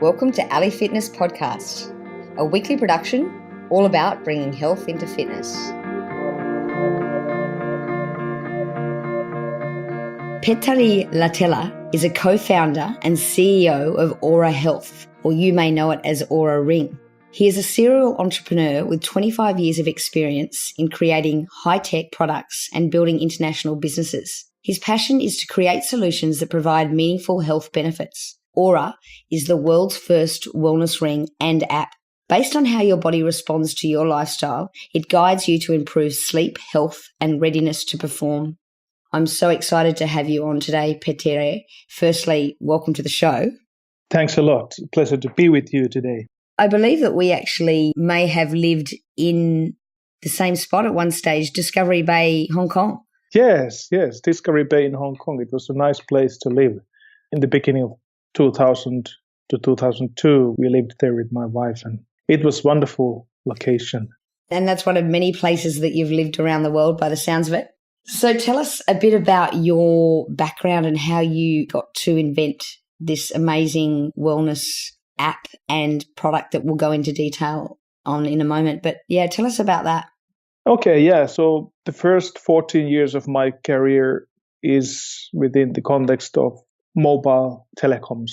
Welcome to Ali Fitness Podcast, a weekly production all about bringing health into fitness. Petteri Lahtela is a co-founder and CEO of Oura Health, or you may know it as Oura Ring. He is a serial entrepreneur with 25 years of experience in creating high-tech products and building international businesses. His passion is to create solutions that provide meaningful health benefits. Oura is the world's first wellness ring and app. Based on how your body responds to your lifestyle, it guides you to improve sleep, health, and readiness to perform. I'm so excited to have you on today, Petteri. Firstly, welcome to the show. Thanks a lot. Pleasure to be with you today. I believe that we actually may have lived in the same spot at one stage, Discovery Bay, Hong Kong. Yes, Discovery Bay in Hong Kong. It was a nice place to live. In the beginning of 2000 to 2002, we lived there with my wife, and it was a wonderful location. And that's one of many places that you've lived around the world by the sounds of it. So tell us a bit about your background and how you got to invent this amazing wellness app and product that we'll go into detail on in a moment. But yeah, tell us about that. Okay, yeah. So the first 14 years of my career is within the context of mobile telecoms.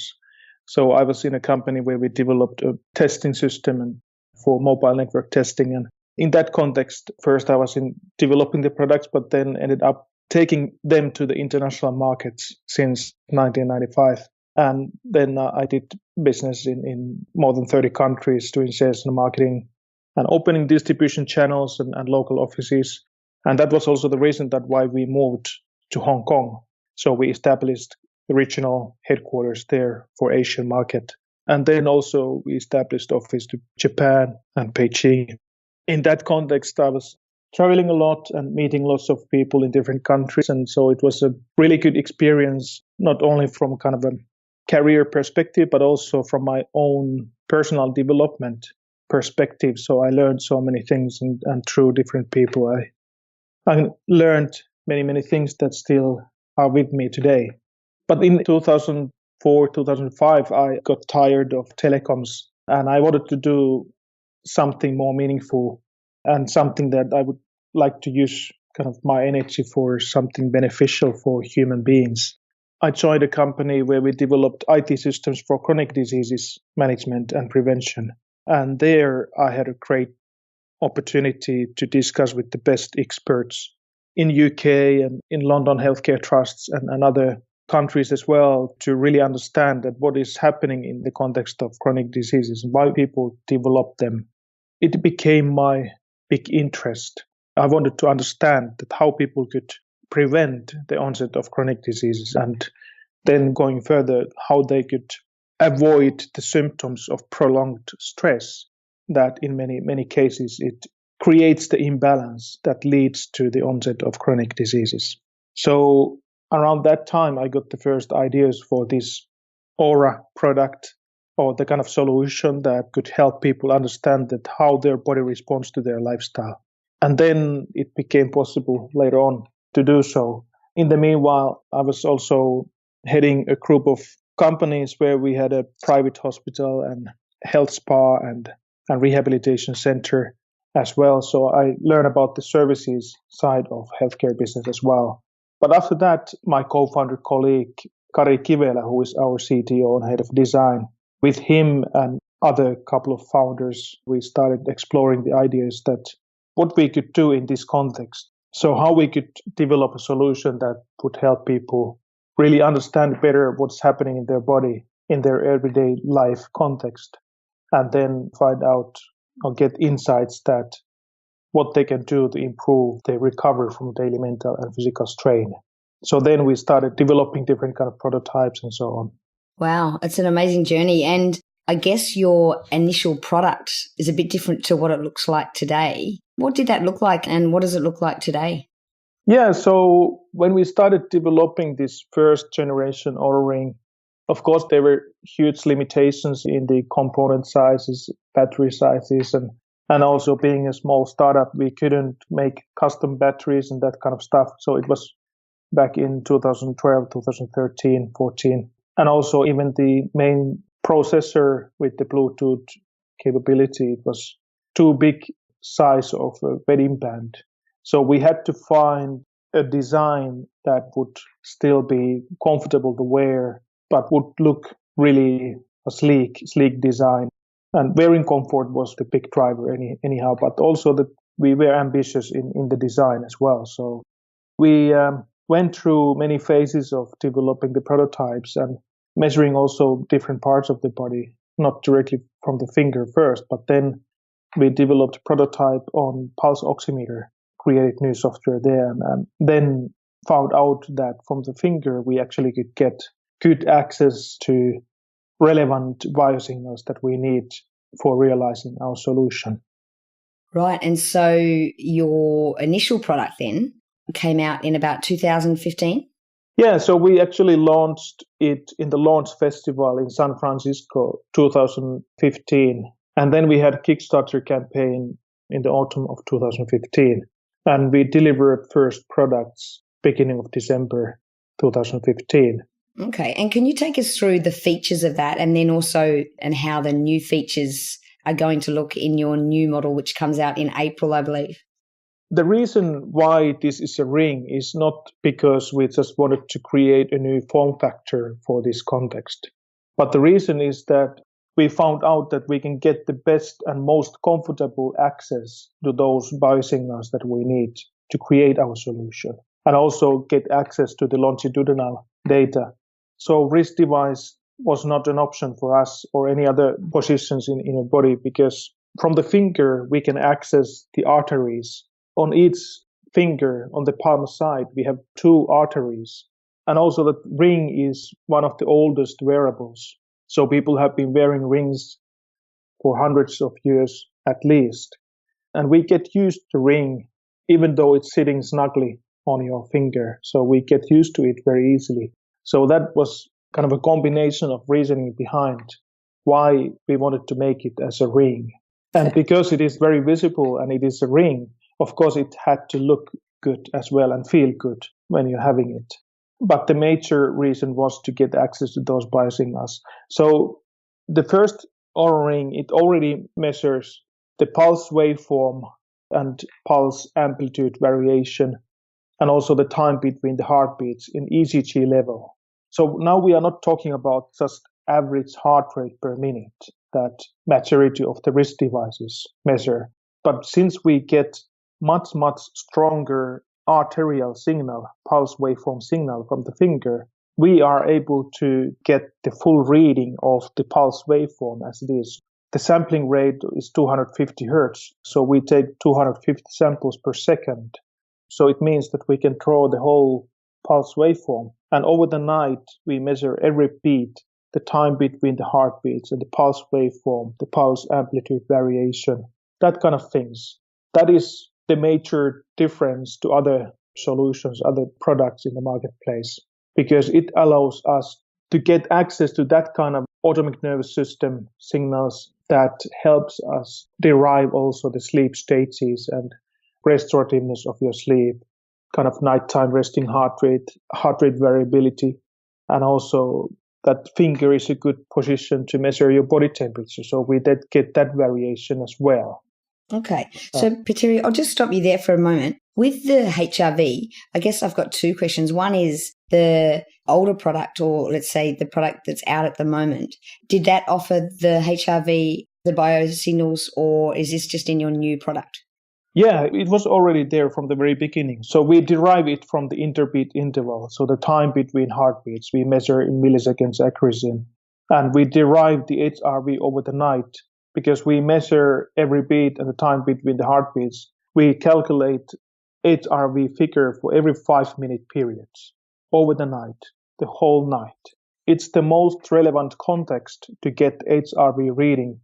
So I was in a company where we developed a testing system for mobile network testing. And in that context, first I was in developing the products, but then ended up taking them to the international markets since 1995. And then I did business in more than 30 countries doing sales and marketing and opening distribution channels and local offices. And that was also the reason that why we moved to Hong Kong. So we established the regional headquarters there for Asian market. And then also we established office to Japan and Beijing. In that context, I was traveling a lot and meeting lots of people in different countries. And so it was a really good experience, not only from kind of a career perspective, but also from my own personal development perspective. So I learned so many things and through different people, I learned many things that still are with me today. But in 2004, 2005, I got tired of telecoms and I wanted to do something more meaningful and something that I would like to use kind of my energy for something beneficial for human beings. I joined a company where we developed IT systems for chronic diseases management and prevention. And there I had a great opportunity to discuss with the best experts in UK and in London healthcare trusts and other countries as well to really understand that what is happening in the context of chronic diseases and why people develop them. It became my big interest. I wanted to understand that how people could prevent the onset of chronic diseases and then going further, how they could avoid the symptoms of prolonged stress that in many cases it creates the imbalance that leads to the onset of chronic diseases. So around that time, I got the first ideas for this Oura product or the kind of solution that could help people understand that how their body responds to their lifestyle. And then it became possible later on to do so. In the meanwhile, I was also heading a group of companies where we had a private hospital and health spa and rehabilitation center as well. So I learned about the services side of healthcare business as well. But after that, my co-founder colleague, Kari Kivelä, who is our CTO and head of design, with him and other couple of founders, we started exploring the ideas that what we could do in this context. So how we could develop a solution that would help people really understand better what's happening in their body, in their everyday life context, and then find out or get insights that what they can do to improve their recovery from daily mental and physical strain. So then we started developing different kind of prototypes and so on. Wow, it's an amazing journey. And I guess your initial product is a bit different to what it looks like today. What did that look like and what does it look like today? Yeah, so when we started developing this first generation Oura Ring, of course, there were huge limitations in the component sizes, battery sizes, and also being a small startup, we couldn't make custom batteries and that kind of stuff. So it was back in 2012, 2013, 14. And also even the main processor with the Bluetooth capability. It was too big size of a wedding band. So we had to find a design that would still be comfortable to wear, but would look really a sleek design. And wearing comfort was the big driver anyhow, but also that we were ambitious in the design as well. So we went through many phases of developing the prototypes and measuring also different parts of the body, not directly from the finger first, but then we developed a prototype on pulse oximeter, created new software there, and then found out that from the finger we actually could get good access to relevant biosignals that we need for realizing our solution. Right. And so your initial product then came out in about 2015? Yeah, so we actually launched it in the Launch Festival in San Francisco 2015. And then we had a Kickstarter campaign in the autumn of 2015. And we delivered first products beginning of December 2015. Okay. And can you take us through the features of that and then also and how the new features are going to look in your new model, which comes out in April, I believe? The reason why this is a ring is not because we just wanted to create a new form factor for this context. But the reason is that we found out that we can get the best and most comfortable access to those biosignals that we need to create our solution, and also get access to the longitudinal data. So wrist device was not an option for us or any other positions in a body, because from the finger we can access the arteries. On each finger, on the palm side, we have 2 arteries. And also the ring is one of the oldest wearables. So people have been wearing rings for hundreds of years at least. And we get used to ring, even though it's sitting snugly on your finger. So we get used to it very easily. So that was kind of a combination of reasoning behind why we wanted to make it as a ring. And because it is very visible and it is a ring, of course, it had to look good as well and feel good when you're having it. But the major reason was to get access to those biosignals. So the first Oura ring, it already measures the pulse waveform and pulse amplitude variation, and also the time between the heartbeats in ECG level. So now we are not talking about just average heart rate per minute that majority of the wrist devices measure. But since we get much stronger arterial signal, pulse waveform signal from the finger, we are able to get the full reading of the pulse waveform as it is. The sampling rate is 250 hertz, so we take 250 samples per second. So it means that we can draw the whole pulse waveform. And over the night, we measure every beat, the time between the heartbeats and the pulse waveform, the pulse amplitude variation, that kind of things. That is the major difference to other solutions, other products in the marketplace, because it allows us to get access to that kind of autonomic nervous system signals that helps us derive also the sleep stages and restorativeness of your sleep, kind of nighttime resting heart rate variability, and also that finger is a good position to measure your body temperature. So we get that variation as well. Okay. So, Petteri, I'll just stop you there for a moment. With the HRV, I guess I've got 2 questions. One is the older product, or let's say the product that's out at the moment. Did that offer the HRV, the biosignals, or is this just in your new product? Yeah, it was already there from the very beginning. So we derive it from the interbeat interval. So the time between heartbeats, we measure in milliseconds accuracy. And we derive the HRV over the night. Because we measure every beat and the time between the heartbeats, we calculate HRV figure for every 5-minute periods over the night, the whole night. It's the most relevant context to get HRV reading,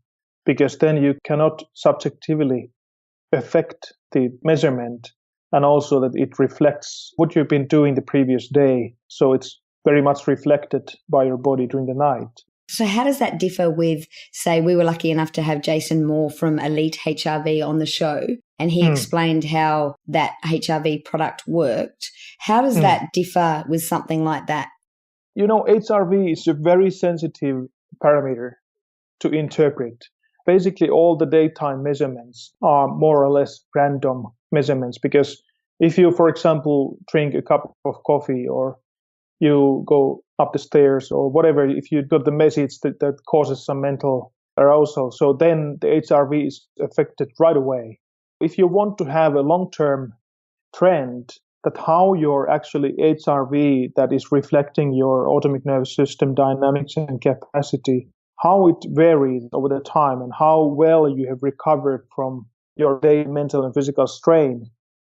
because then you cannot subjectively affect the measurement, and also that it reflects what you've been doing the previous day. So it's very much reflected by your body during the night. So how does that differ with, say, we were lucky enough to have Jason Moore from Elite HRV on the show, and he explained how that HRV product worked. How does that differ with something like that? You know, HRV is a very sensitive parameter to interpret. Basically, all the daytime measurements are more or less random measurements, because if you, for example, drink a cup of coffee or you go up the stairs or whatever, if you got the message that causes some mental arousal, so then the HRV is affected right away. If you want to have a long-term trend that how your actually HRV that is reflecting your autonomic nervous system dynamics and capacity, how it varies over the time and how well you have recovered from your daily mental and physical strain,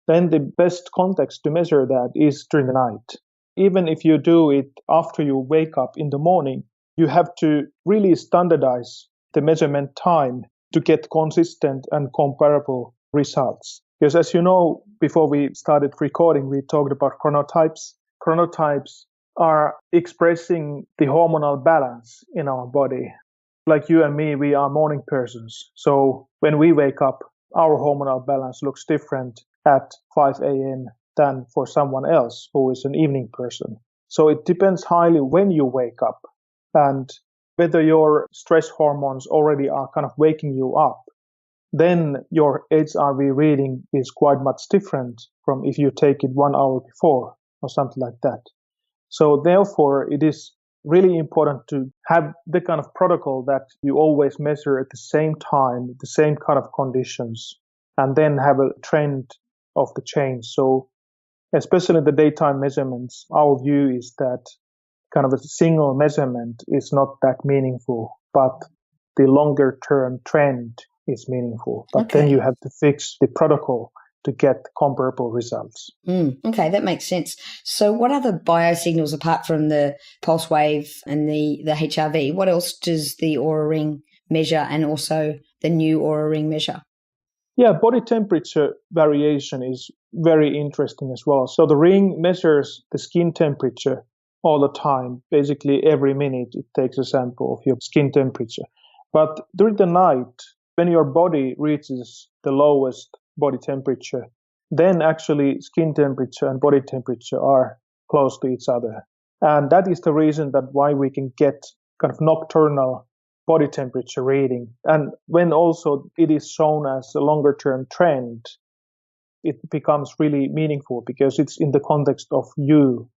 then the best context to measure that is during the night. Even if you do it after you wake up in the morning, you have to really standardize the measurement time to get consistent and comparable results. Because as you know, before we started recording, we talked about chronotypes. Chronotypes are expressing the hormonal balance in our body. Like you and me, we are morning persons. So when we wake up, our hormonal balance looks different at 5 a.m. than for someone else who is an evening person. So it depends highly when you wake up and whether your stress hormones already are kind of waking you up. Then your HRV reading is quite much different from if you take it 1 hour before or something like that. So therefore, it is really important to have the kind of protocol that you always measure at the same time, the same kind of conditions, and then have a trend of the change. So especially the daytime measurements, our view is that kind of a single measurement is not that meaningful, but the longer term trend is meaningful. But then you have to fix the protocol to get comparable results. Okay, that makes sense. So what other biosignals, apart from the pulse wave and the HRV, what else does the Oura Ring measure, and also the new Oura Ring measure? Yeah, body temperature variation is very interesting as well. So the ring measures the skin temperature all the time. Basically, every minute it takes a sample of your skin temperature. But during the night, when your body reaches the lowest body temperature, then actually skin temperature and body temperature are close to each other. And that is the reason that why we can get kind of nocturnal body temperature reading. And when also it is shown as a longer term trend, it becomes really meaningful because it's in the context of you,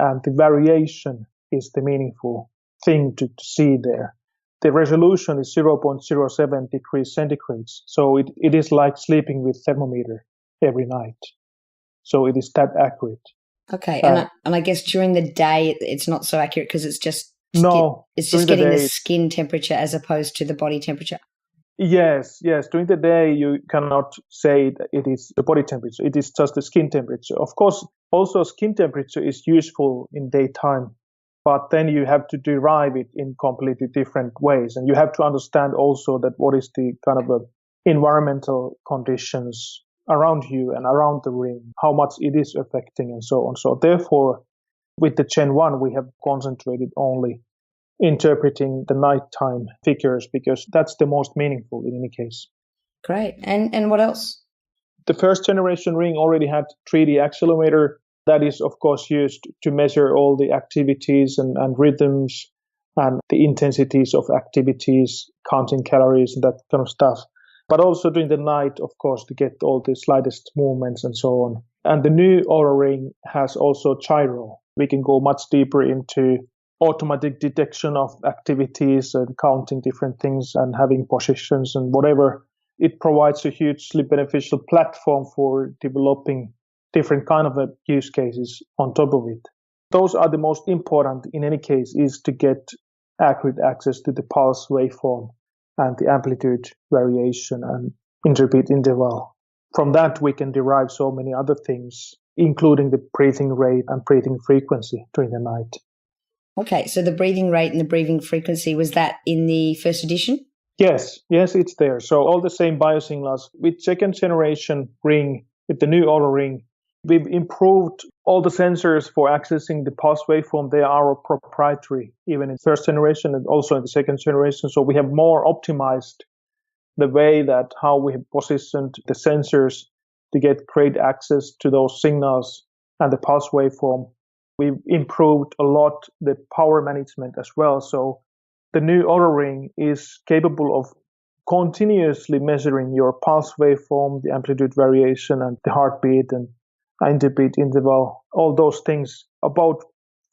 and the variation is the meaningful thing to see there. The resolution is 0.07 degrees centigrade. So it is like sleeping with thermometer every night. So it is that accurate. Okay. And I guess during the day, it's not so accurate because it's just getting the skin temperature as opposed to the body temperature. Yes. During the day, you cannot say that it is the body temperature. It is just the skin temperature. Of course, also skin temperature is useful in daytime, but then you have to derive it in completely different ways. And you have to understand also that what is the kind of environmental conditions around you and around the ring, how much it is affecting and so on. So therefore, with the Gen 1, we have concentrated only interpreting the nighttime figures because that's the most meaningful in any case. Great. And what else? The first generation ring already had 3D accelerometer. That is, of course, used to measure all the activities and rhythms and the intensities of activities, counting calories and that kind of stuff. But also during the night, of course, to get all the slightest movements and so on. And the new Oura Ring has also gyro. We can go much deeper into automatic detection of activities and counting different things and having positions and whatever. It provides a hugely beneficial platform for developing different kind of use cases on top of it. Those are the most important in any case, is to get accurate access to the pulse waveform and the amplitude variation and interbeat interval. From that, we can derive so many other things, including the breathing rate and breathing frequency during the night. Okay, so the breathing rate and the breathing frequency, was that in the first edition? Yes, it's there. So all the same biosignals. With second generation ring, with the new Oura Ring, we've improved all the sensors for accessing the pulse waveform. They are proprietary, even in first generation and also in the second generation. So we have more optimized the way that how we have positioned the sensors to get great access to those signals and the pulse waveform. We've improved a lot the power management as well. So the new Oura ring is capable of continuously measuring your pulse waveform, the amplitude variation, and the heartbeat and interbeat interval, all those things, about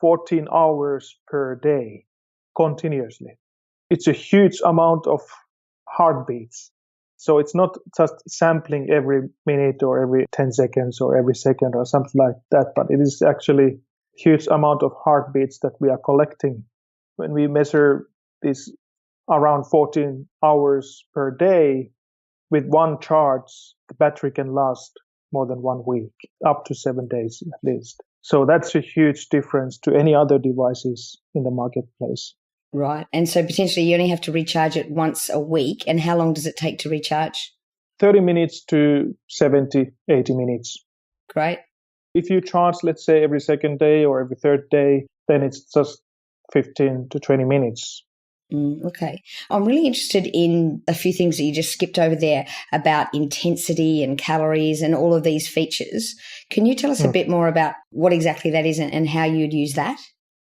14 hours per day, continuously. It's a huge amount of heartbeats. So it's not just sampling every minute or every 10 seconds or every second or something like that, but it is actually a huge amount of heartbeats that we are collecting. When we measure this around 14 hours per day, with one charge, the battery can last more than 1 week, up to 7 days at least. So that's a huge difference to any other devices in the marketplace. Right. And so potentially you only have to recharge it once a week. And how long does it take to recharge? 30 minutes to 70, 80 minutes. Great. If you charge, let's say, every second day or every third day, then it's just 15 to 20 minutes. Okay. I'm really interested in a few things that you just skipped over there about intensity and calories and all of these features. Can you tell us a bit more about what exactly that is and how you'd use that?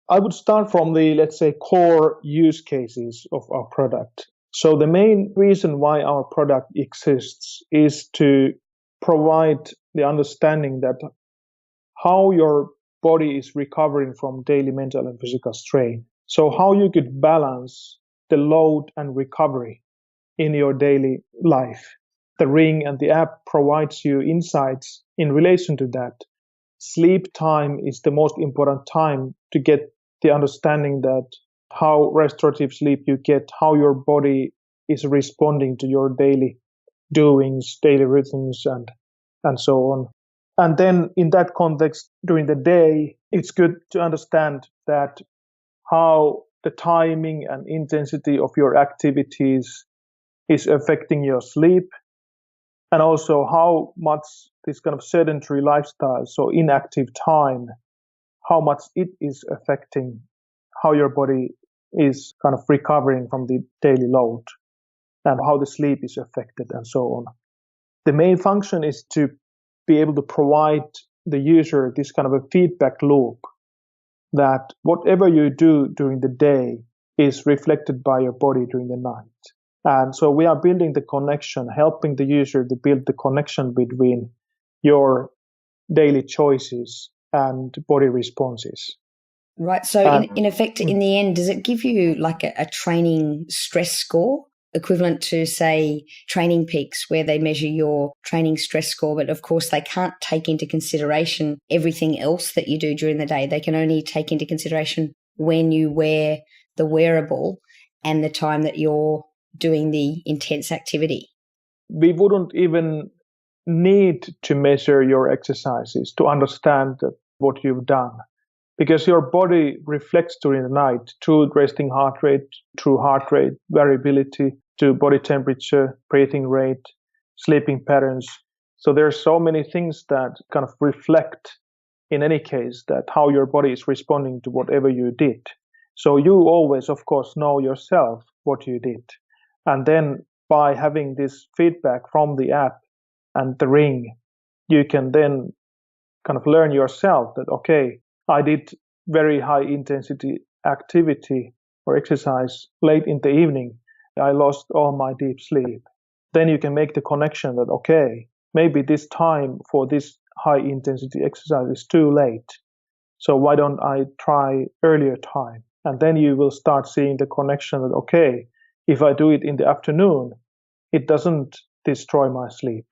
I would start from the, let's say, core use cases of our product. So the main reason why our product exists is to provide the understanding that how your body is recovering from daily mental and physical strain. So how you could balance the load and recovery in your daily life. The ring and the app provides you insights in relation to that. Sleep time is the most important time to get the understanding that how restorative sleep you get, how your body is responding to your daily doings, daily rhythms, and so on. And then in that context, during the day, it's good to understand that how the timing and intensity of your activities is affecting your sleep, and also how much this kind of sedentary lifestyle, so inactive time, how much it is affecting how your body is kind of recovering from the daily load and how the sleep is affected and so on. The main function is to be able to provide the user this kind of a feedback loop that whatever you do during the day is reflected by your body during the night. And so we are building the connection, helping the user to build the connection between your daily choices and body responses. Right. So in effect, in the end, does it give you like a training stress score equivalent to, say, Training Peaks, where they measure your training stress score? But of course, they can't take into consideration everything else that you do during the day. They can only take into consideration when you wear the wearable and the time that you're doing the intense activity. We wouldn't even need to measure your exercises to understand what you've done, because your body reflects during the night through resting heart rate, through heart rate variability, to body temperature, breathing rate, sleeping patterns. So there are so many things that kind of reflect, in any case, that how your body is responding to whatever you did. So you always, of course, know yourself what you did. And then by having this feedback from the app and the ring, you can then kind of learn yourself that, okay, I did very high intensity activity or exercise late in the evening. I lost all my deep sleep. Then you can make the connection that, okay, maybe this time for this high intensity exercise is too late. So why don't I try earlier time? And then you will start seeing the connection that, okay, if I do it in the afternoon, it doesn't destroy my sleep.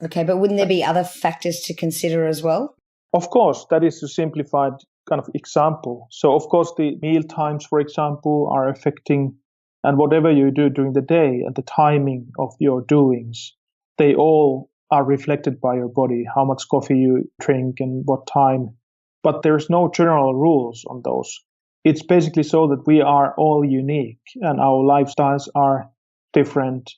Okay, but wouldn't there be other factors to consider as well? Of course, that is a simplified kind of example. So, of course, the meal times, for example, are affecting, and whatever you do during the day and the timing of your doings, they all are reflected by your body, how much coffee you drink and what time. But there's no general rules on those. It's basically so that we are all unique and our lifestyles are different,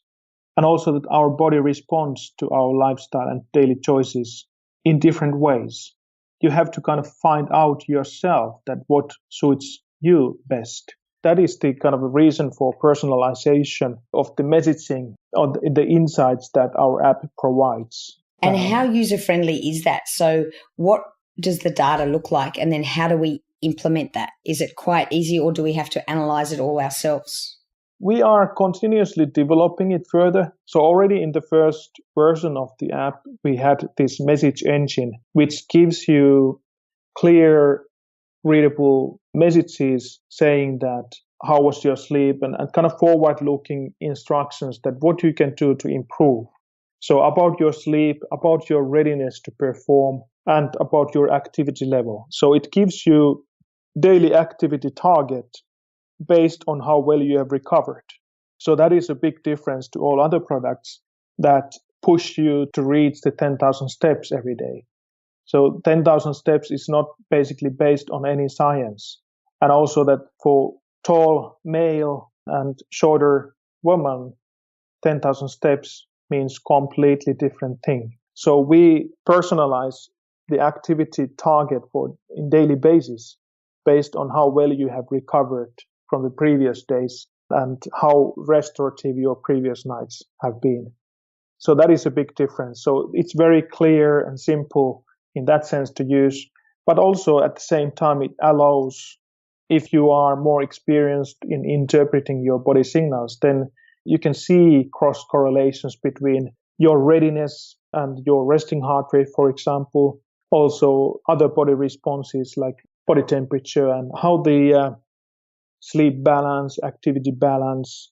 and also that our body responds to our lifestyle and daily choices in different ways. You have to kind of find out yourself that what suits you best. That is the kind of a reason for personalization of the messaging or the insights that our app provides. And how user-friendly is that? So what does the data look like? And then how do we implement that? Is it quite easy, or do we have to analyze it all ourselves? We are continuously developing it further. So already in the first version of the app, we had this message engine, which gives you clear, readable messages saying that how was your sleep, and kind of forward-looking instructions that what you can do to improve. So about your sleep, about your readiness to perform, and about your activity level. So it gives you daily activity target based on how well you have recovered. So that is a big difference to all other products that push you to reach the 10,000 steps every day. So 10,000 steps is not basically based on any science. And also that for tall male and shorter woman, 10,000 steps means completely different thing. So we personalize the activity target for in daily basis based on how well you have recovered from the previous days and how restorative your previous nights have been. So that is a big difference. So it's very clear and simple in that sense to use, but also at the same time it allows, if you are more experienced in interpreting your body signals, then you can see cross correlations between your readiness and your resting heart rate, for example, also other body responses like body temperature and how the sleep balance, activity balance,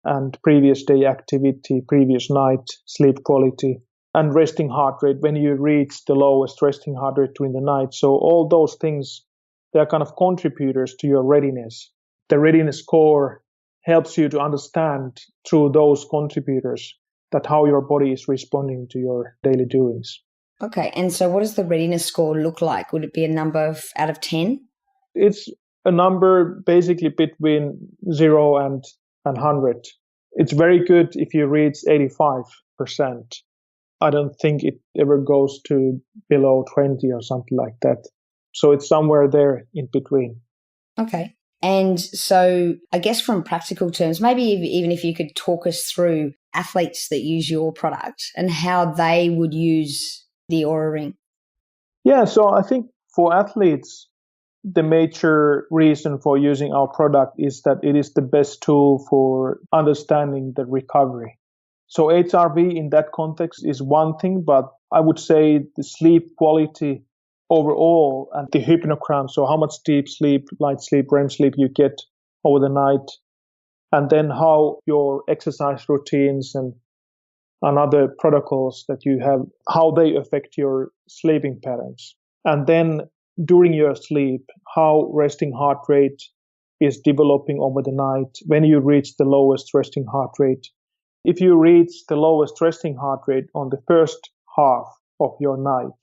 and previous day activity, previous night sleep quality, and resting heart rate when you reach the lowest resting heart rate during the night. So all those things, they are kind of contributors to your readiness. The readiness score helps you to understand through those contributors that how your body is responding to your daily doings. Okay, and so what does the readiness score look like? Would it be a number out of 10? It's a number basically between 0 and 100. It's very good if you reach 85%. I don't think it ever goes to below 20 or something like that. So it's somewhere there in between. Okay. And so I guess from practical terms, maybe even if you could talk us through athletes that use your product and how they would use the Oura Ring. Yeah, so I think for athletes, the major reason for using our product is that it is the best tool for understanding the recovery. So HRV in that context is one thing, but I would say the sleep quality overall and the hypnogram, so how much deep sleep, light sleep, REM sleep you get over the night, and then how your exercise routines and other protocols that you have, how they affect your sleeping patterns. And then during your sleep, how resting heart rate is developing over the night when you reach the lowest resting heart rate. If you reach the lowest resting heart rate on the first half of your night,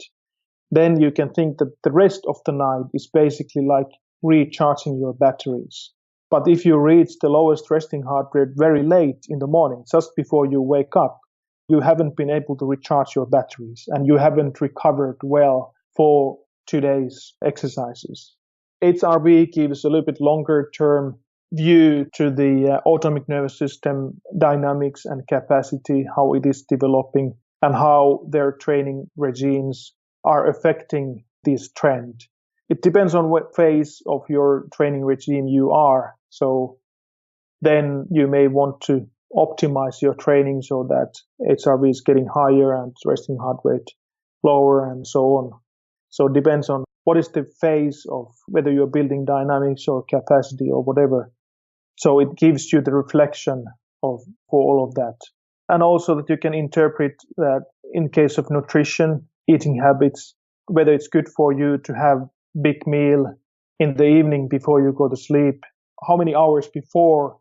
then you can think that the rest of the night is basically like recharging your batteries. But if you reach the lowest resting heart rate very late in the morning, just before you wake up, you haven't been able to recharge your batteries and you haven't recovered well for today's exercises. HRV gives a little bit longer term view to the autonomic nervous system dynamics and capacity, how it is developing and how their training regimes are affecting this trend. It depends on what phase of your training regime you are. So then you may want to optimize your training so that HRV is getting higher and resting heart rate lower and so on. So it depends on what is the phase of whether you're building dynamics or capacity or whatever. So it gives you the reflection for all of that. And also that you can interpret that in case of nutrition, eating habits, whether it's good for you to have big meal in the evening before you go to sleep, how many hours before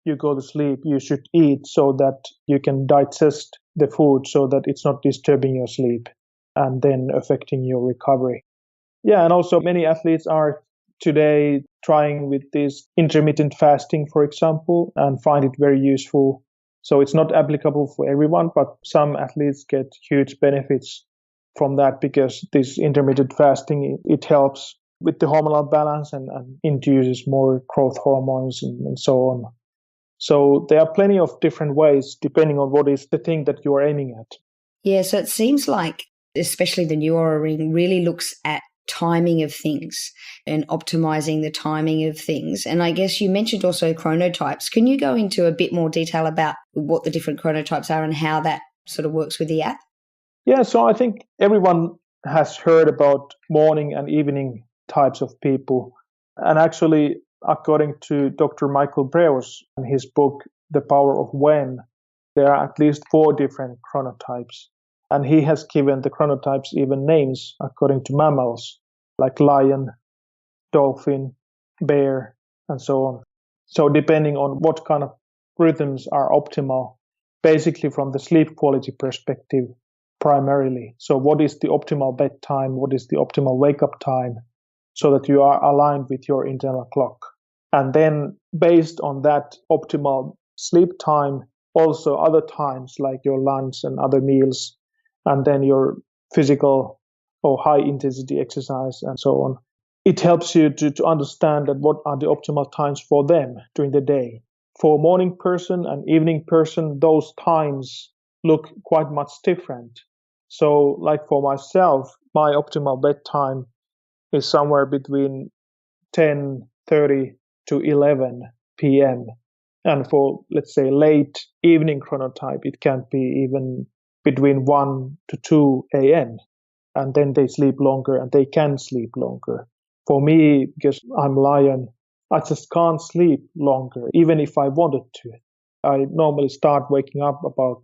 you go to sleep you should eat so that you can digest the food so that it's not disturbing your sleep and then affecting your recovery. Yeah, and also many athletes are today trying with this intermittent fasting, for example, and find it very useful. So it's not applicable for everyone, but some athletes get huge benefits from that because this intermittent fasting, it helps with the hormonal balance and induces more growth hormones and so on. So there are plenty of different ways depending on what is the thing that you are aiming at. Yeah, so it seems like especially the new Oura Ring really looks at timing of things and optimizing the timing of things. And I guess you mentioned also chronotypes. Can you go into a bit more detail about what the different chronotypes are and how that sort of works with the app? Yeah, so I think everyone has heard about morning and evening types of people. And actually, according to Dr. Michael Breus in his book, The Power of When, there are at least 4 different chronotypes. And he has given the chronotypes even names according to mammals, like lion, dolphin, bear, and so on. So depending on what kind of rhythms are optimal, basically from the sleep quality perspective, primarily. So what is the optimal bedtime? What is the optimal wake-up time? So that you are aligned with your internal clock. And then based on that optimal sleep time, also other times like your lunch and other meals, and then your physical or high intensity exercise and so on. It helps you to understand that what are the optimal times for them during the day. For a morning person and evening person, those times look quite much different. So like for myself, my optimal bedtime is somewhere between 10:30 to 11 p.m. And for, let's say, late evening chronotype, it can be even between 1 to 2 a.m. And then they sleep longer and they can sleep longer. For me, because I'm lion, I just can't sleep longer, even if I wanted to. I normally start waking up about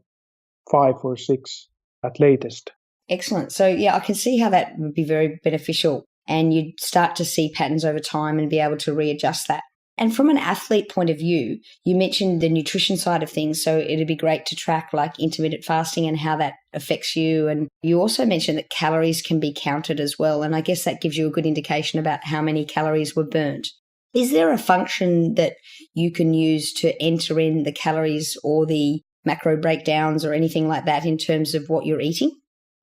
5 or 6 at latest. Excellent. So, yeah, I can see how that would be very beneficial, and you'd start to see patterns over time and be able to readjust that. And from an athlete point of view, you mentioned the nutrition side of things, so it'd be great to track like intermittent fasting and how that affects you. And you also mentioned that calories can be counted as well, and I guess that gives you a good indication about how many calories were burnt. Is there a function that you can use to enter in the calories or the macro breakdowns or anything like that in terms of what you're eating?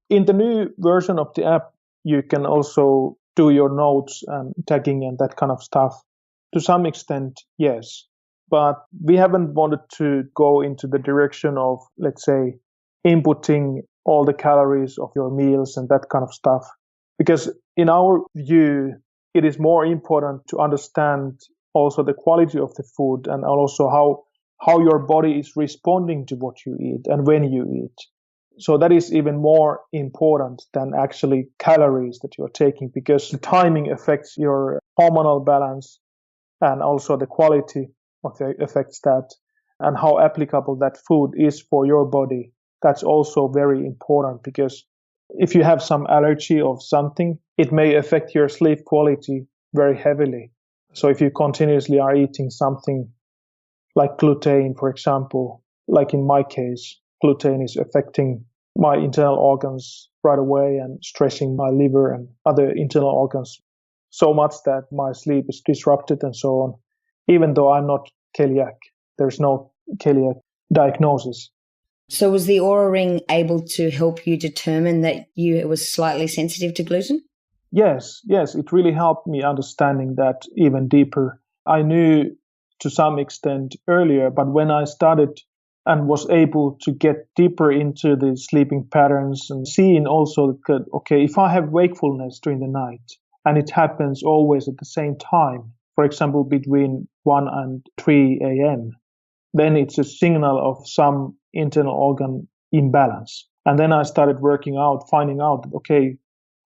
In the new version of the app, you can also do your notes and tagging and that kind of stuff. To some extent, yes. But we haven't wanted to go into the direction of, let's say, inputting all the calories of your meals and that kind of stuff. Because in our view, it is more important to understand also the quality of the food and also how your body is responding to what you eat and when you eat. So that is even more important than actually calories that you're taking, because the timing affects your hormonal balance and also the quality of it affects that, and how applicable that food is for your body. That's also very important, because if you have some allergy of something, it may affect your sleep quality very heavily. So if you continuously are eating something like gluten, for example, like in my case, gluten is affecting my internal organs right away and stressing my liver and other internal organs so much that my sleep is disrupted and so on. Even though I'm not celiac, there's no celiac diagnosis. So was the Oura Ring able to help you determine that you was slightly sensitive to gluten? Yes, it really helped me understanding that even deeper. I knew to some extent earlier, but when I started and was able to get deeper into the sleeping patterns and seeing also that, okay, if I have wakefulness during the night and it happens always at the same time, for example, between 1 and 3 a.m., then it's a signal of some internal organ imbalance. And then I started working out, finding out, okay,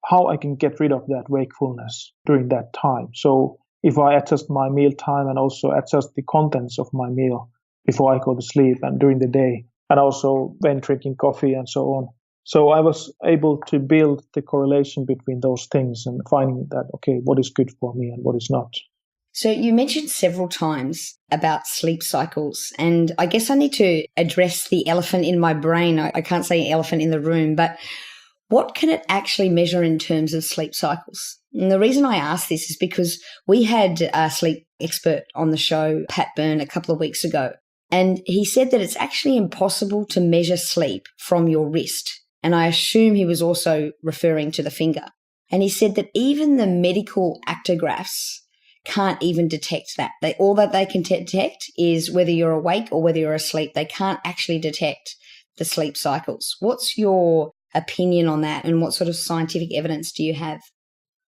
how I can get rid of that wakefulness during that time. So if I adjust my meal time and also adjust the contents of my meal before I go to sleep and during the day, and also when drinking coffee and so on. So I was able to build the correlation between those things and finding that, okay, what is good for me and what is not. So you mentioned several times about sleep cycles, and I guess I need to address the elephant in my brain. I can't say elephant in the room, but what can it actually measure in terms of sleep cycles? And the reason I ask this is because we had a sleep expert on the show, Pat Byrne, a couple of weeks ago, and he said that it's actually impossible to measure sleep from your wrist. And I assume he was also referring to the finger. And he said that even the medical actographs can't even detect that. All that they can detect is whether you're awake or whether you're asleep. They can't actually detect the sleep cycles. What's your opinion on that, and what sort of scientific evidence do you have?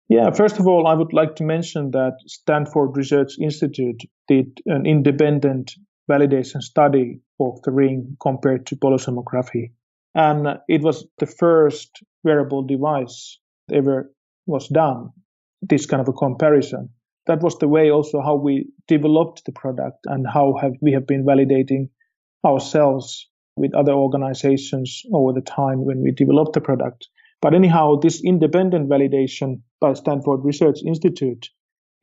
Yeah, first of all, I would like to mention that Stanford Research Institute did an independent validation study of the ring compared to polysomnography. And it was the first wearable device ever was done, this kind of a comparison. That was the way also how we developed the product and how we have been validating ourselves with other organizations over the time when we developed the product. But anyhow, this independent validation by Stanford Research Institute,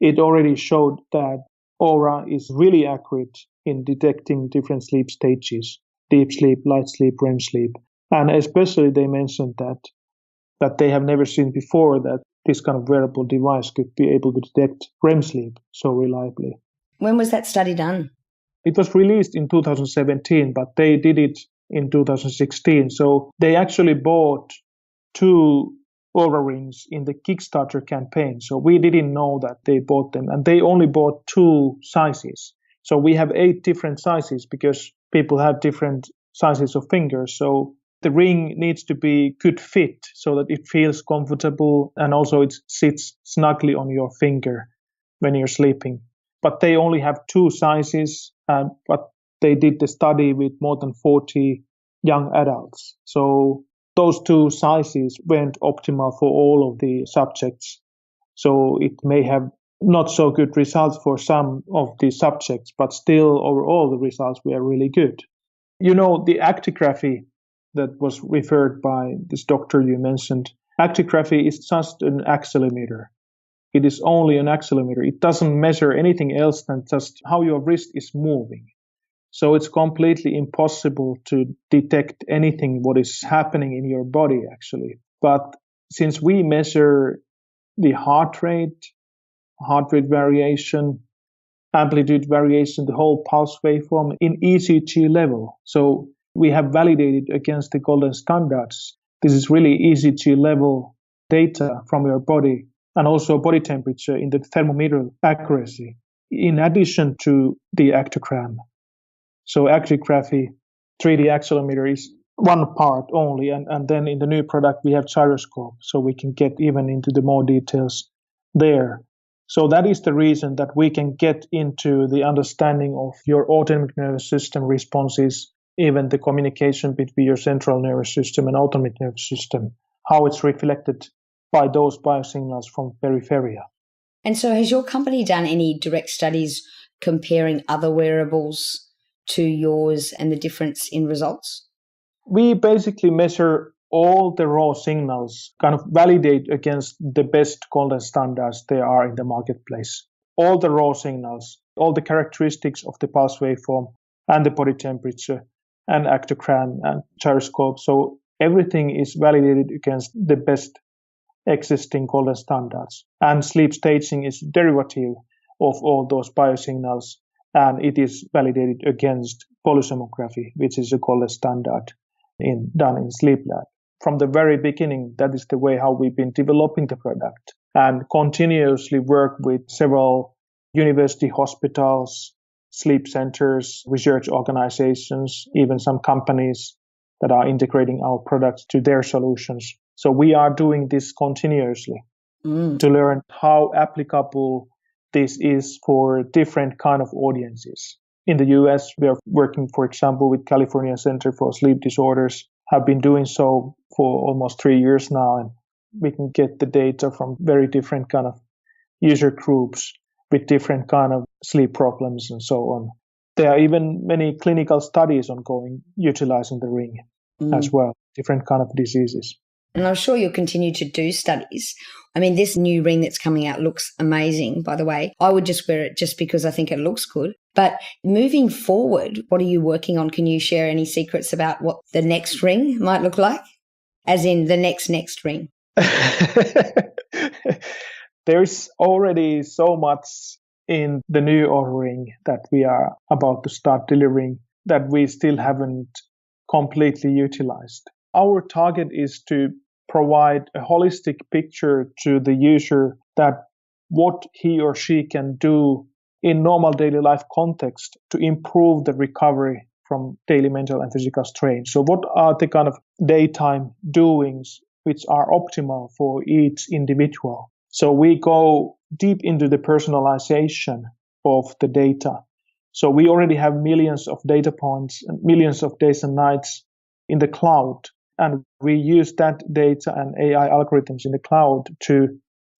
it already showed that Oura is really accurate in detecting different sleep stages, deep sleep, light sleep, REM sleep. And especially they mentioned that they have never seen before that this kind of wearable device could be able to detect REM sleep so reliably. When was that study done? It was released in 2017, but they did it in 2016. So they actually bought 2 Oura rings in the Kickstarter campaign. So we didn't know that they bought them, and they only bought 2 sizes. So we have 8 different sizes because people have different sizes of fingers. So the ring needs to be good fit so that it feels comfortable and also it sits snugly on your finger when you're sleeping. But they only have 2 sizes, but they did the study with more than 40 young adults. So those 2 sizes weren't optimal for all of the subjects. So it may have not so good results for some of the subjects, but still overall the results were really good. You know, the actigraphy that was referred by this doctor you mentioned, actigraphy is just an accelerometer. It is only an accelerometer. It doesn't measure anything else than just how your wrist is moving. So it's completely impossible to detect anything what is happening in your body actually. But since we measure the heart rate variation, amplitude variation, the whole pulse waveform in ECG level. So we have validated against the golden standards. This is really ECG level data from your body and also body temperature in the thermometer accuracy, in addition to the actogram. So actigraphy, 3D accelerometer is one part only. And then in the new product, we have gyroscope. So we can get even into the more details there. So that is the reason that we can get into the understanding of your autonomic nervous system responses, even the communication between your central nervous system and autonomic nervous system, how it's reflected by those biosignals from peripheria. And so has your company done any direct studies comparing other wearables to yours and the difference in results? We basically measure all the raw signals, kind of validate against the best golden standards there are in the marketplace. All the raw signals, all the characteristics of the pulse waveform and the body temperature and actogram and gyroscope. So everything is validated against the best existing golden standards. And sleep staging is derivative of all those biosignals, and it is validated against polysomnography, which is a golden standard done in sleep lab. From the very beginning, that is the way how we've been developing the product and continuously work with several university hospitals, sleep centers, research organizations, even some companies that are integrating our products to their solutions. So we are doing this continuously to learn how applicable this is for different kind of audiences. In the US, we are working, for example, with California Center for Sleep Disorders, have been doing so for almost 3 years now, and we can get the data from very different kind of user groups with different kind of sleep problems and so on. There are even many clinical studies ongoing utilizing the ring as well, different kind of diseases. And I'm sure you'll continue to do studies. I mean, this new ring that's coming out looks amazing, by the way. I would just wear it just because I think it looks good. But moving forward, what are you working on? Can you share any secrets about what the next ring might look like? As in the next ring. There's already so much in the new Oura ring that we are about to start delivering that we still haven't completely utilized. Our target is to provide a holistic picture to the user that what he or she can do in normal daily life context to improve the recovery from daily mental and physical strain. So what are the kind of daytime doings which are optimal for each individual? So we go deep into the personalization of the data. So we already have millions of data points and millions of days and nights in the cloud. And we use that data and AI algorithms in the cloud to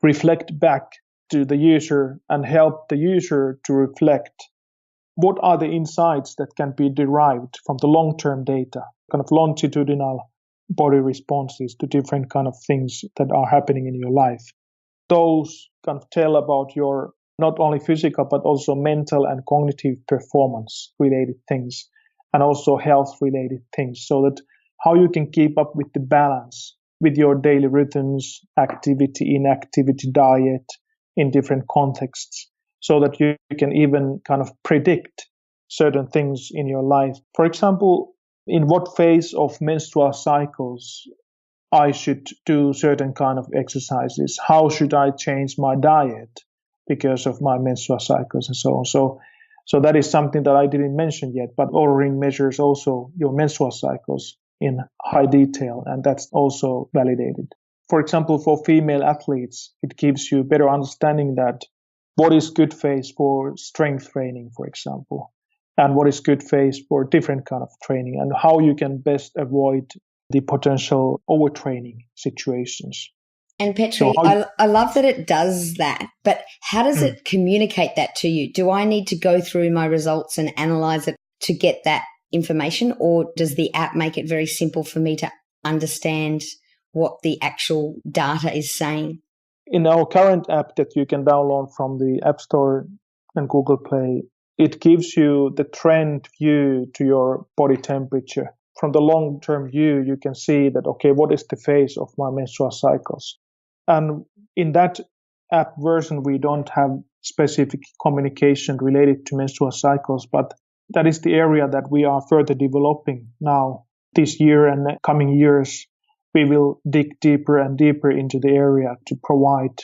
reflect back to the user and help the user to reflect what are the insights that can be derived from the long-term data, kind of longitudinal body responses to different kind of things that are happening in your life. Those kind of tell about your not only physical but also mental and cognitive performance related things, and also health related things, so that how you can keep up with the balance with your daily rhythms, activity, inactivity, diet in different contexts, so that you can even kind of predict certain things in your life. For example, in what phase of menstrual cycles I should do certain kind of exercises. How should I change my diet because of my menstrual cycles and so on. So that is something that I didn't mention yet, but Oura Ring measures also your menstrual cycles in high detail, and that's also validated. For example, for female athletes, it gives you better understanding that what is good phase for strength training, for example, and what is good phase for different kind of training, and how you can best avoid the potential overtraining situations. And Petteri, I love that it does that, but how does it communicate that to you? Do I need to go through my results and analyze it to get that information, or does the app make it very simple for me to understand what the actual data is saying? In our current app that you can download from the App Store and Google Play, it gives you the trend view to your body temperature. From the long-term view, you can see that, okay, what is the phase of my menstrual cycles? And in that app version, we don't have specific communication related to menstrual cycles, but that is the area that we are further developing now. This year and coming years, we will dig deeper and deeper into the area to provide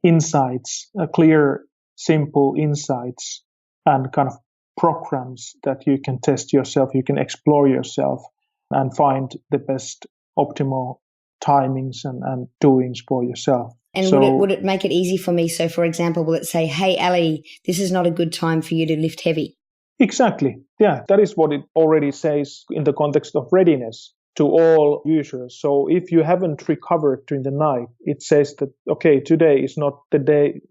insights, clear, simple insights, and kind of programs that you can test yourself, you can explore yourself and find the best optimal timings and doings for yourself. And so, would it make it easy for me? So, for example, will it say, hey, Ali, this is not a good time for you to lift heavy? Exactly. Yeah, that is what it already says in the context of readiness to all users. So if you haven't recovered during the night, it says that, okay, today is not the day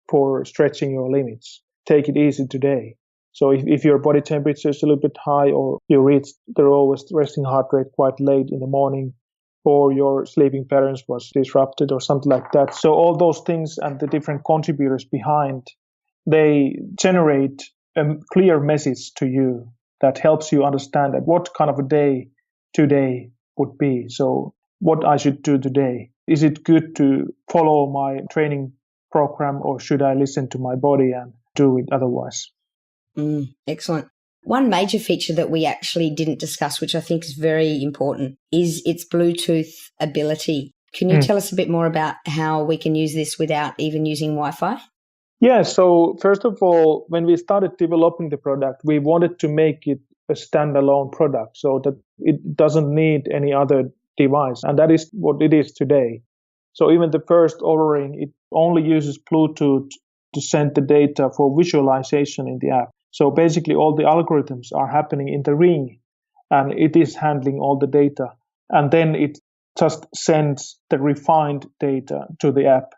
for stretching your limits. Take it easy today. So if your body temperature is a little bit high, or you reach the lowest resting heart rate quite late in the morning, or your sleeping patterns was disrupted or something like that. So all those things and the different contributors behind, they generate a clear message to you that helps you understand that what kind of a day today would be. So what I should do today. Is it good to follow my training program, or should I listen to my body and do it otherwise? Excellent. One major feature that we actually didn't discuss, which I think is very important, is its Bluetooth ability. Can you tell us a bit more about how we can use this without even using Wi-Fi? Yeah, so first of all, when we started developing the product, we wanted to make it a standalone product so that it doesn't need any other device. And that is what it is today. So even the first Oura Ring, it only uses Bluetooth to send the data for visualization in the app. So basically all the algorithms are happening in the ring, and it is handling all the data. And then it just sends the refined data to the app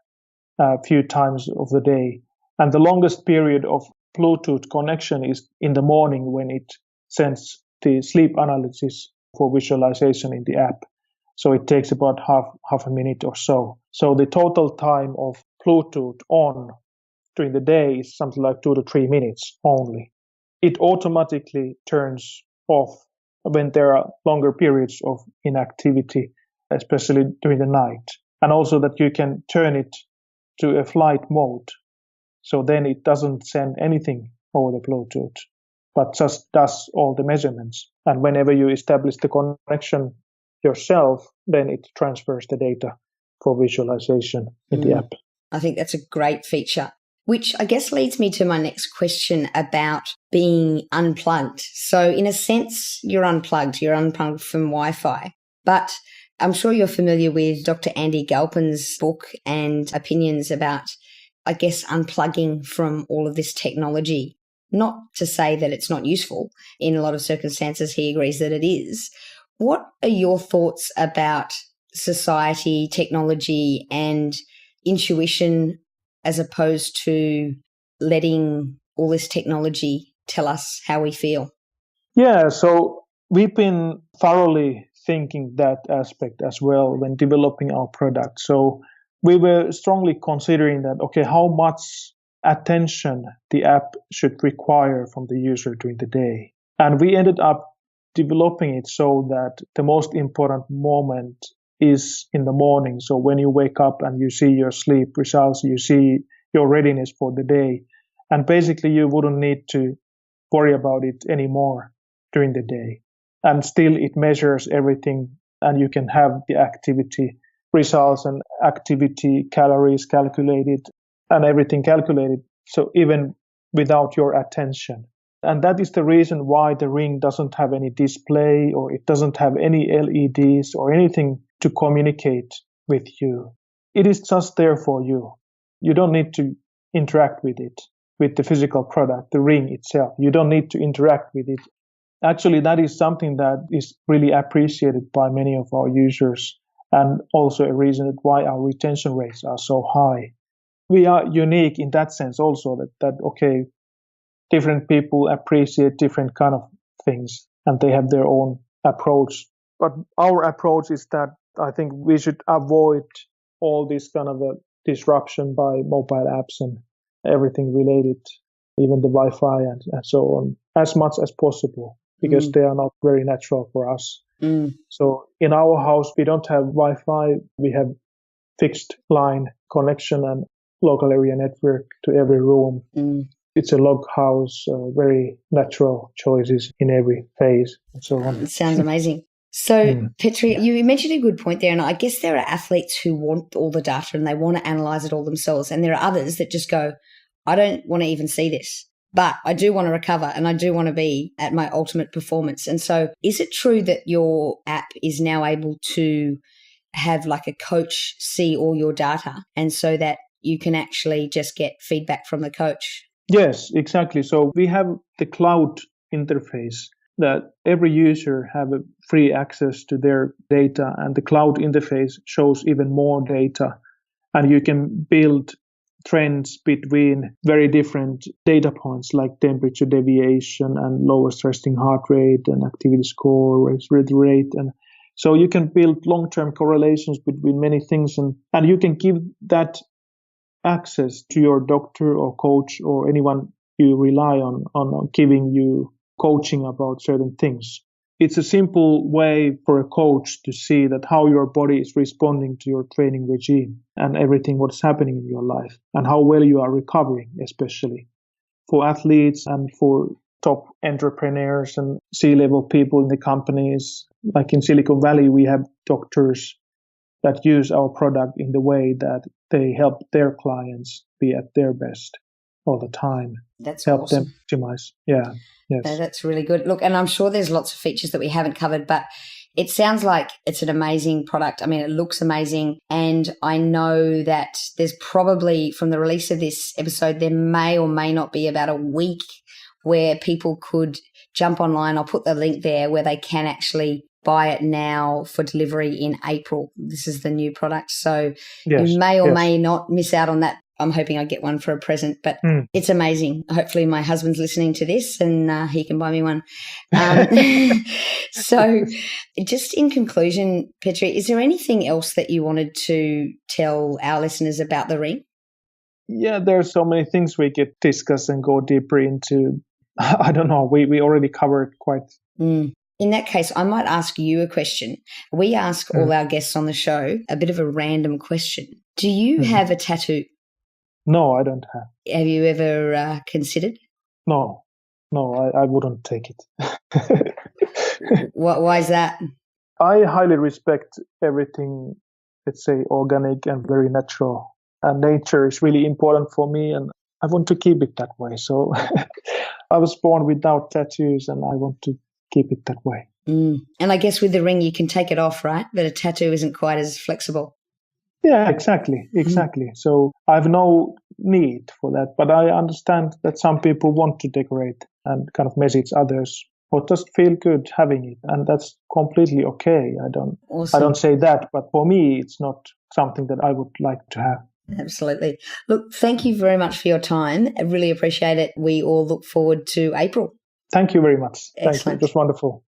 a few times of the day. And the longest period of Bluetooth connection is in the morning, when it sends the sleep analysis for visualization in the app. So it takes about half a minute or so. So the total time of Bluetooth on during the day is something like 2 to 3 minutes only. It automatically turns off when there are longer periods of inactivity, especially during the night. And also that you can turn it to a flight mode. So then it doesn't send anything over the Bluetooth, but just does all the measurements. And whenever you establish the connection yourself, then it transfers the data for visualization in the app. I think that's a great feature, which I guess leads me to my next question about being unplugged. So in a sense, you're unplugged from Wi-Fi, but I'm sure you're familiar with Dr. Andy Galpin's book and opinions about, I guess, unplugging from all of this technology. Not to say that it's not useful. In a lot of circumstances, he agrees that it is. What are your thoughts about society, technology, and intuition as opposed to letting all this technology tell us how we feel? Yeah, so we've been thoroughly thinking that aspect as well when developing our product. So we were strongly considering that, okay, how much attention the app should require from the user during the day. And we ended up developing it so that the most important moment is in the morning. So when you wake up and you see your sleep results, you see your readiness for the day. And basically you wouldn't need to worry about it anymore during the day. And still it measures everything, and you can have the activity results and activity calories calculated and everything calculated. So even without your attention. And that is the reason why the Ring doesn't have any display, or it doesn't have any LEDs or anything to communicate with you. It is just there for you. You don't need to interact with it, with the physical product, the Ring itself. You don't need to interact with it. Actually, that is something that is really appreciated by many of our users, and also a reason why our retention rates are so high. We are unique in that sense also, that okay, different people appreciate different kind of things and they have their own approach. But our approach is that I think we should avoid all this kind of a disruption by mobile apps and everything related, even the Wi-Fi and so on, as much as possible, because they are not very natural for us. So in our house, we don't have Wi-Fi. We have fixed line connection and local area network to every room. It's a log house, very natural choices in every phase and so on. It sounds amazing. So, Petteri, you mentioned a good point there, and I guess there are athletes who want all the data and they want to analyse it all themselves, and there are others that just go, I don't want to even see this, but I do want to recover and I do want to be at my ultimate performance. And so is it true that your app is now able to have like a coach see all your data, and so that you can actually just get feedback from the coach? Yes, exactly. So we have the cloud interface that every user have a free access to their data, and the cloud interface shows even more data, and you can build trends between very different data points like temperature deviation and lowest resting heart rate and activity score, respiratory rate. And so you can build long-term correlations between many things, and you can give that access to your doctor or coach or anyone you rely on giving you coaching about certain things. It's a simple way for a coach to see that how your body is responding to your training regime and everything what's happening in your life, and how well you are recovering, especially for athletes and for top entrepreneurs and C-level people in the companies. Like in Silicon Valley, we have doctors that use our product in the way that they help their clients be at their best all the time. That's help awesome. them optimize. Yeah. Yes. That's really good. Look, and I'm sure there's lots of features that we haven't covered, but it sounds like it's an amazing product. I mean, it looks amazing. And I know that there's probably, from the release of this episode, there may or may not be about a week where people could jump online. I'll put the link there where they can actually buy it now for delivery in April. This is the new product. So you may or may not miss out on that. I'm hoping I get one for a present, but it's amazing. Hopefully my husband's listening to this and he can buy me one. So just in conclusion, Petteri, is there anything else that you wanted to tell our listeners about the Ring? Yeah, there are so many things we could discuss and go deeper into. I don't know. We already covered quite. In that case, I might ask you a question. We ask all our guests on the show a bit of a random question. Do you have a tattoo? No, I don't have. Have you ever considered? No, I wouldn't take it. Why is that? I highly respect everything, let's say, organic and very natural. And nature is really important for me, and I want to keep it that way. So I was born without tattoos, and I want to keep it that way. And I guess with the ring, you can take it off, right? But a tattoo isn't quite as flexible. Yeah, exactly. So I have no need for that, but I understand that some people want to decorate and kind of message others or just feel good having it, and that's completely okay. I don't say that, but for me, it's not something that I would like to have. Absolutely. Look, thank you very much for your time. I really appreciate it. We all look forward to April. Thank you very much. Excellent. Thank you. It was wonderful.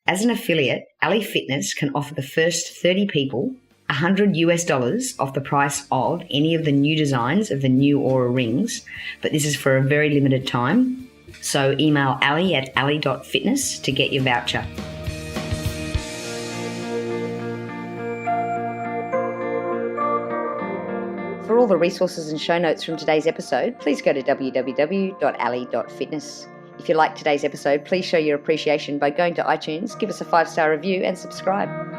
As an affiliate, Ali Fitness can offer the first 30 people $100 off the price of any of the new designs of the new Oura rings, but this is for a very limited time. So email Ali at ali.fitness to get your voucher. For all the resources and show notes from today's episode, please go to www.ali.fitness. If you liked today's episode, please show your appreciation by going to iTunes, give us a 5-star review and subscribe.